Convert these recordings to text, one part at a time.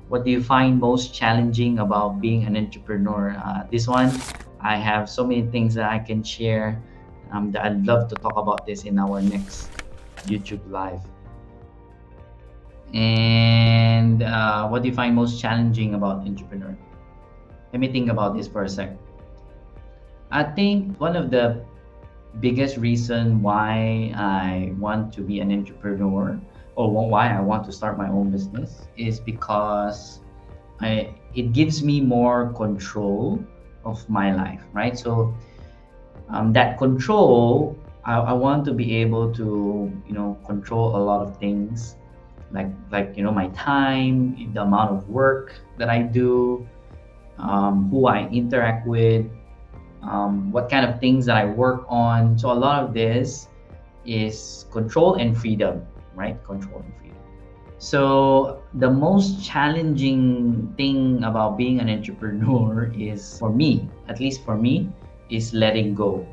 What do you find most challenging about being an entrepreneur? This one, I have so many things that I can share. That I'd love to talk about this in our next YouTube live. And what do you find most challenging about entrepreneur? Let me think about this for a sec. I think one of the biggest reason why I want to be an entrepreneur or why I want to start my own business is because it gives me more control of my life, right? So that control, I want to be able to, control a lot of things, like my time, the amount of work that I do, who I interact with, what kind of things that I work on. So a lot of this is control and freedom, right? Control and freedom. So the most challenging thing about being an entrepreneur is, for me, at least for me, is letting go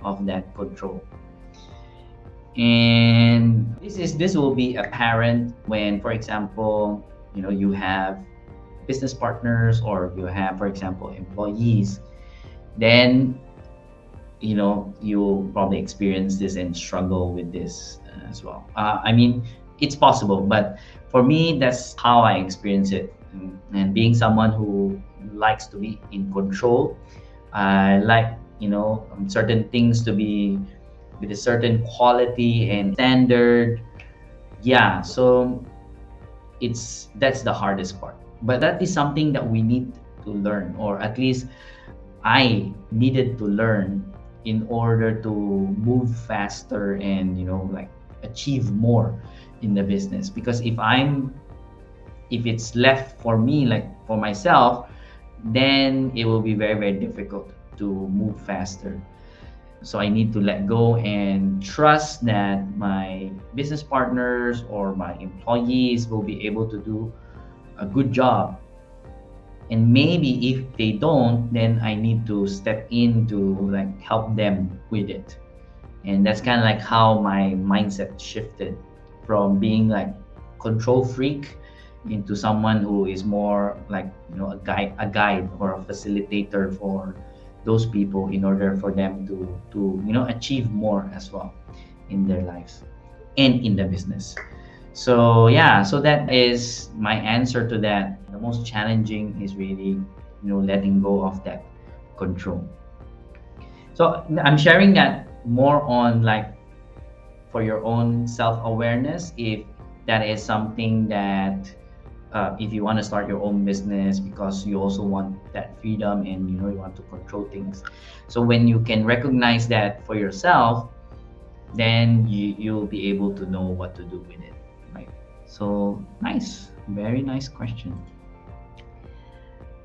of that control. And this will be apparent when, for example, you have business partners or you have, for example, employees. Then you'll probably experience this and struggle with this as well. I mean, it's possible, but for me, that's how I experience it. And being someone who likes to be in control, I like certain things to be with a certain quality and standard. Yeah, so that's the hardest part, but that is something that we need to learn, or at least I needed to learn in order to move faster and achieve more in the business. Because if it's left for me, like for myself, then it will be very, very difficult to move faster. So I need to let go and trust that my business partners or my employees will be able to do a good job. And maybe if they don't, then I need to step in to help them with it. And that's kind of like how my mindset shifted from being control freak into someone who is more a guide or a facilitator for those people in order for them to achieve more as well in their lives and in the business. So yeah, so that is my answer to that. The most challenging is really letting go of that control. So I'm sharing that more on for your own self-awareness, if that is something that if you want to start your own business because you also want that freedom and you want to control things. So when you can recognize that for yourself, then you'll be able to know what to do with it, right? So nice, very nice question.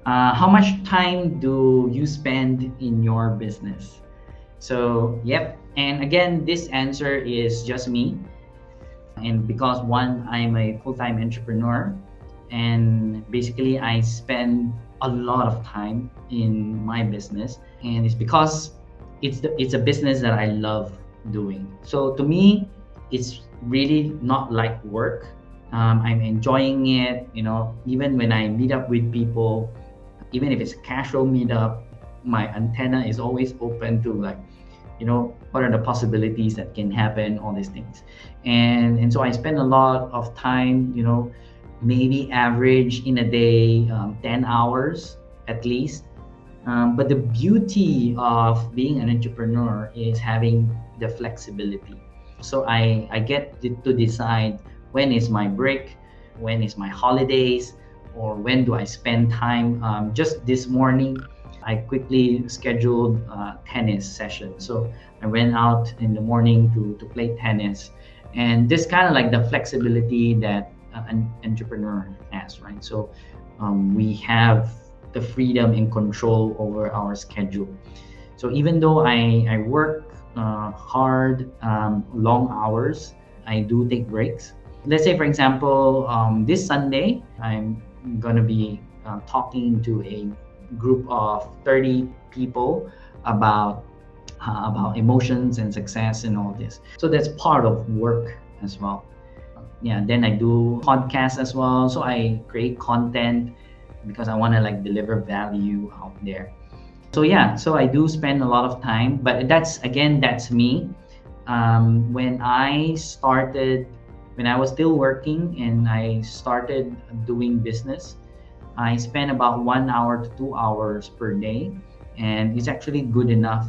How much time do you spend in your business? So yep, and again, this answer is just me. And because one, I'm a full-time entrepreneur, and basically I spend a lot of time in my business, and it's because it's a business that I love doing. So to me, it's really not like work. I'm enjoying it. Even when I meet up with people, even if it's a casual meetup, my antenna is always open to what are the possibilities that can happen, all these things. And so I spend a lot of time, maybe average in a day 10 hours at least. But the beauty of being an entrepreneur is having the flexibility. So I get to decide when is my break, when is my holidays, or when do I spend time. Just this morning, I quickly scheduled a tennis session. So I went out in the morning to play tennis. And this kind of the flexibility that an entrepreneur has, right? So we have the freedom and control over our schedule. So even though I work hard, long hours, I do take breaks. Let's say, for example, this Sunday, I'm gonna be talking to a group of 30 people about emotions and success and all this. So that's part of work as well. Yeah, then I do podcasts as well. So I create content because I want to like deliver value out there. So yeah, so I do spend a lot of time, but that's me. When I started, when I was still working and I started doing business, I spend about 1 hour to 2 hours per day, and it's actually good enough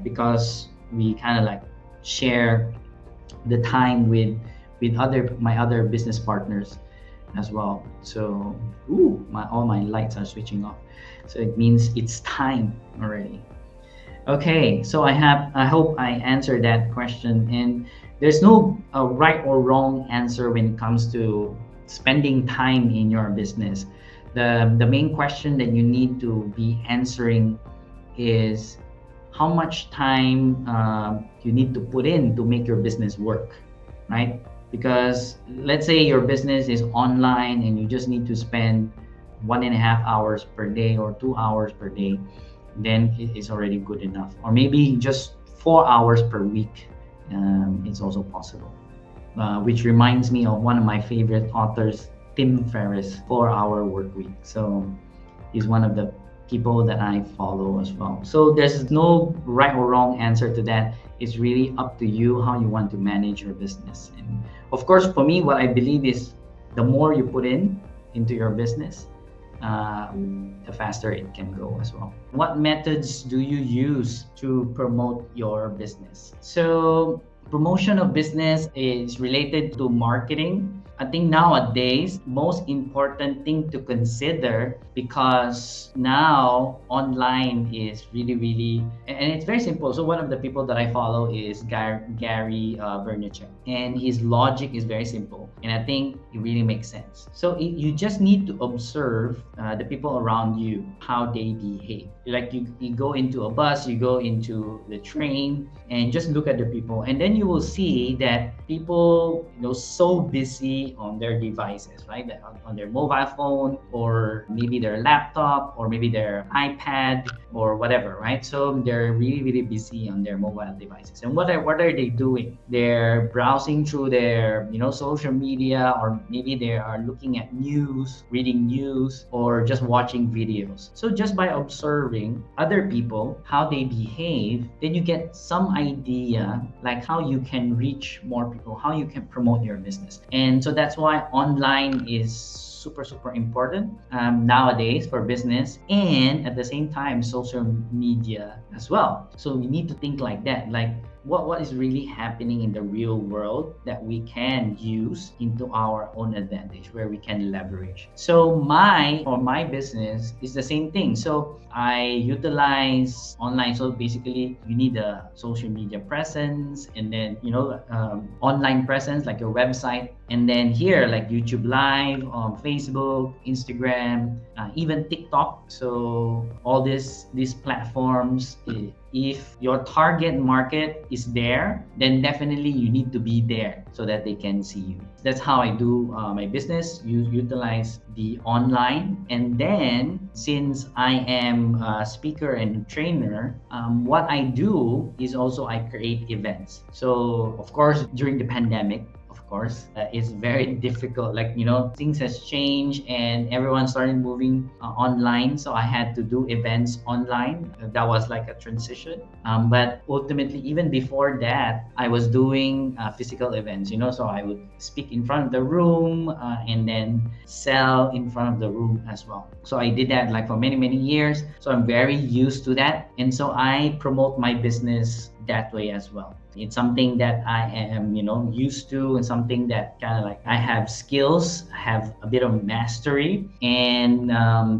because we kind of like share the time with my other business partners as well. So, all my lights are switching off. So it means it's time already. Okay, so I hope I answered that question. And there's no right or wrong answer when it comes to spending time in your business. The main question that you need to be answering is how much time you need to put in to make your business work, right? Because let's say your business is online and you just need to spend 1.5 hours per day or 2 hours per day, then it is already good enough. Or maybe just 4 hours per week, it's also possible. Which reminds me of one of my favorite authors, Tim Ferriss, 4 Hour Work Week. So he's one of the people that I follow as well. So there's no right or wrong answer to that. It's really up to you how you want to manage your business. And of course, for me, what I believe is the more you put in into your business, the faster it can go as well. What methods do you use to promote your business? So promotion of business is related to marketing. I think nowadays, most important thing to consider, because now online is really, and it's very simple. So one of the people that I follow is Gary Vaynerchuk, and his logic is very simple, and I think it really makes sense. So you just need to observe the people around you, how they behave. Like you go into a bus, you go into the train, and just look at the people, and then you will see that people, so busy on their devices, right? On their mobile phone, or maybe their laptop, or maybe their iPad, or whatever, right? So they're really busy on their mobile devices. And what are they doing? They're browsing through their, social media, or maybe they are looking at news, reading news, or just watching videos. So just by observing other people, how they behave, then you get some idea like how you can reach more people, how you can promote your business. And so that's why online is super important nowadays for business, and at the same time social media as well. So we need to think like that, like what is really happening in the real world that we can use into our own advantage, where we can leverage. So my business is the same thing. So I utilize online. So basically you need a social media presence, and then online presence like your website, and then here like YouTube Live, Facebook, Instagram, even TikTok. So all these platforms, if your target market is there, then definitely you need to be there so that they can see you. That's how I do my business. You utilize the online, and then since I am a speaker and trainer, what I do is also I create events. So of course during the pandemic, it's very difficult. Like, things has changed and everyone started moving online. So I had to do events online. That was like a transition. But ultimately, even before that, I was doing physical events, so I would speak in front of the room and then sell in front of the room as well. So I did that like for many years. So I'm very used to that. And so I promote my business that way as well. It's something that I am, used to, and something that kind of like I have skills, have a bit of mastery. And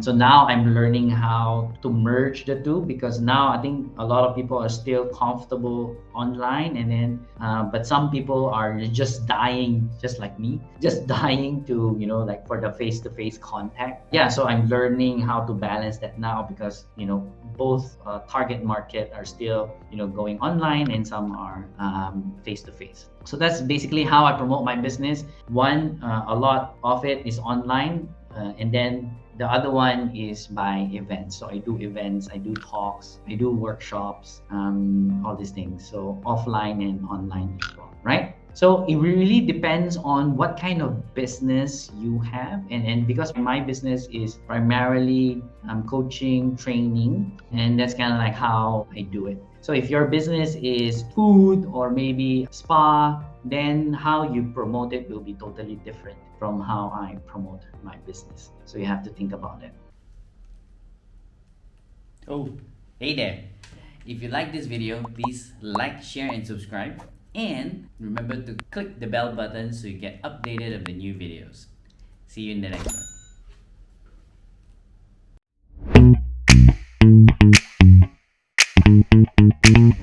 so now I'm learning how to merge the two, because now I think a lot of people are still comfortable online, and then but some people are just dying, just like me, just dying to, like for the face-to-face contact. Yeah, so I'm learning how to balance that now, because both target market are still going online, and some are face-to-face. So that's basically how I promote my business. One, a lot of it is online, and then the other one is by events. So I do events, I do talks, I do workshops, all these things. So offline and online as well, right? So it really depends on what kind of business you have. And because my business is primarily coaching, training, and that's kind of like how I do it. So if your business is food or maybe spa, then how you promote it will be totally different from how I promote my business. So you have to think about it. Oh, hey there. If you like this video, please like, share, and subscribe. And remember to click the bell button so you get updated of the new videos. See you in the next one.